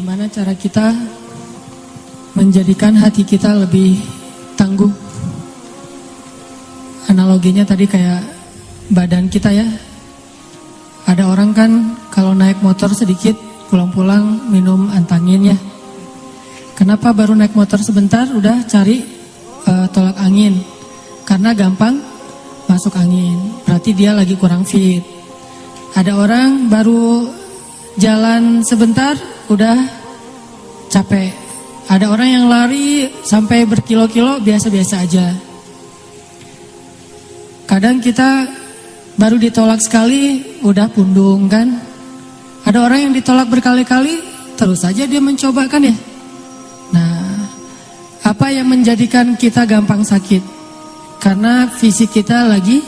Gimana cara kita menjadikan hati kita lebih tangguh? Analoginya tadi kayak badan kita ya. Ada orang kan kalau naik motor sedikit pulang-pulang minum antangin ya. Kenapa baru naik motor sebentar udah cari tolak angin? Karena gampang masuk angin. Berarti dia lagi kurang fit. Ada orang baru jalan sebentar udah capek. Ada orang yang lari sampai berkilo-kilo biasa-biasa aja. Kadang kita baru ditolak sekali udah pundung kan. Ada orang yang ditolak berkali-kali terus saja dia mencoba kan ya. Nah, apa yang menjadikan kita gampang sakit? Karena fisik kita lagi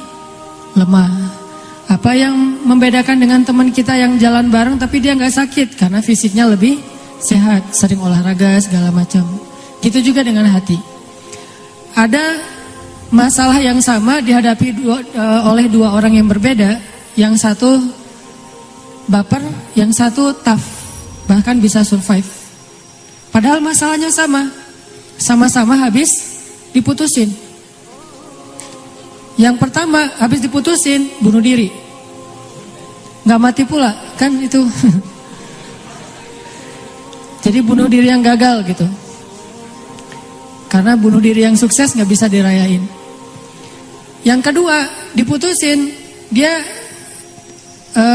lemah. Apa yang membedakan dengan teman kita yang jalan bareng tapi dia nggak sakit? Karena fisiknya lebih sehat, sering olahraga segala macam. Gitu juga dengan hati. Ada masalah yang sama dihadapi oleh dua orang yang berbeda. Yang satu baper, yang satu tough, bahkan bisa survive. Padahal masalahnya sama, sama-sama habis diputusin. Yang pertama habis diputusin bunuh diri, nggak mati pula kan itu. Jadi bunuh diri yang gagal gitu. Karena bunuh diri yang sukses nggak bisa dirayain. Yang kedua diputusin, dia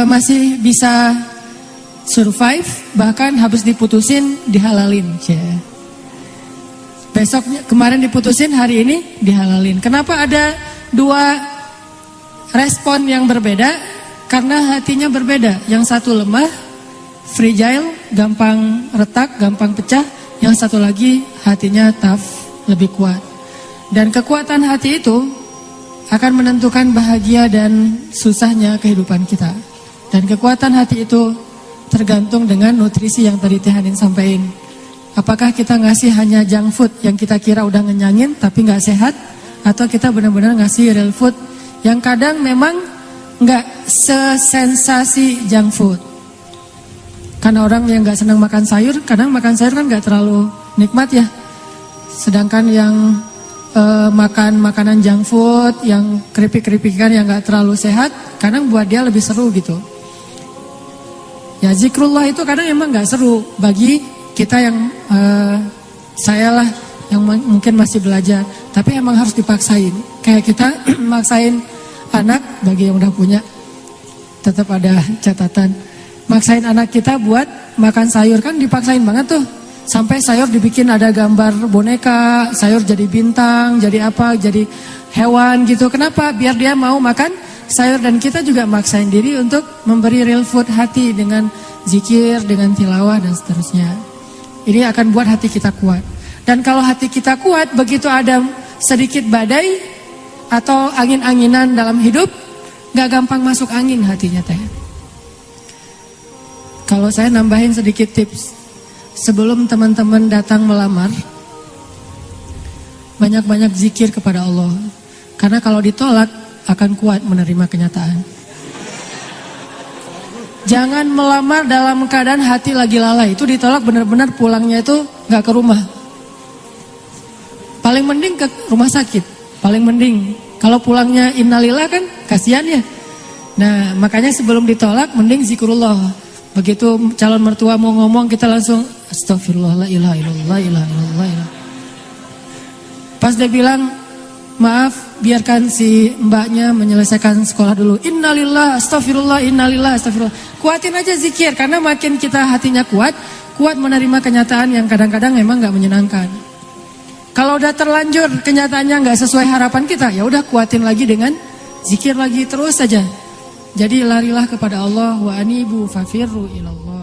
masih bisa survive, bahkan habis diputusin dihalalin. Besoknya kemarin diputusin, hari ini dihalalin. Kenapa ada dua respon yang berbeda? Karena hatinya berbeda. Yang satu lemah, fragile, gampang retak, gampang pecah. Yang satu lagi hatinya tough, lebih kuat. Dan kekuatan hati itu akan menentukan bahagia dan susahnya kehidupan kita. Dan kekuatan hati itu tergantung dengan nutrisi yang tadi Teh Hanin sampaikan. Apakah kita ngasih hanya junk food yang kita kira udah ngenyangin tapi gak sehat, atau kita benar-benar ngasih real food yang kadang memang gak sesensasi junk food. Karena orang yang gak senang makan sayur, kadang makan sayur kan gak terlalu nikmat ya. Sedangkan yang makan makanan junk food, yang keripik-keripikan yang gak terlalu sehat, kadang buat dia lebih seru gitu. Ya zikrullah itu kadang emang gak seru bagi kita yang saya lah yang mungkin masih belajar, tapi emang harus dipaksain. Kayak kita maksain anak, bagi yang udah punya tetap ada catatan. Maksain anak kita buat makan sayur kan dipaksain banget tuh. Sampai sayur dibikin ada gambar boneka, sayur jadi bintang, jadi apa, jadi hewan gitu. Kenapa? Biar dia mau makan sayur. Dan kita juga maksain diri untuk memberi real food hati dengan zikir, dengan tilawah dan seterusnya. Ini akan buat hati kita kuat. Dan kalau hati kita kuat, begitu ada sedikit badai atau angin-anginan dalam hidup, gak gampang masuk angin hatinya Teh. Kalau saya nambahin sedikit tips, sebelum teman-teman datang melamar, banyak-banyak zikir kepada Allah. Karena kalau ditolak, akan kuat menerima kenyataan. Jangan melamar dalam keadaan hati lagi lalai. Itu ditolak benar-benar pulangnya itu gak ke rumah. Paling mending ke rumah sakit. Paling mending. Kalau pulangnya innalillah kan kasihan ya. Nah makanya sebelum ditolak mending zikrullah. Begitu calon mertua mau ngomong kita langsung astagfirullah la ilaha illallah ilaha illallah. Pas dia bilang maaf biarkan si mbaknya menyelesaikan sekolah dulu. Innalillah astagfirullah innalillah astagfirullah. Kuatin aja zikir karena makin kita hatinya kuat menerima kenyataan yang kadang-kadang memang gak menyenangkan. Kalau udah terlanjur kenyataannya nggak sesuai harapan kita, ya udah kuatin lagi dengan zikir lagi terus saja. Jadi larilah kepada Allah, wa anibu fafirru ilallah.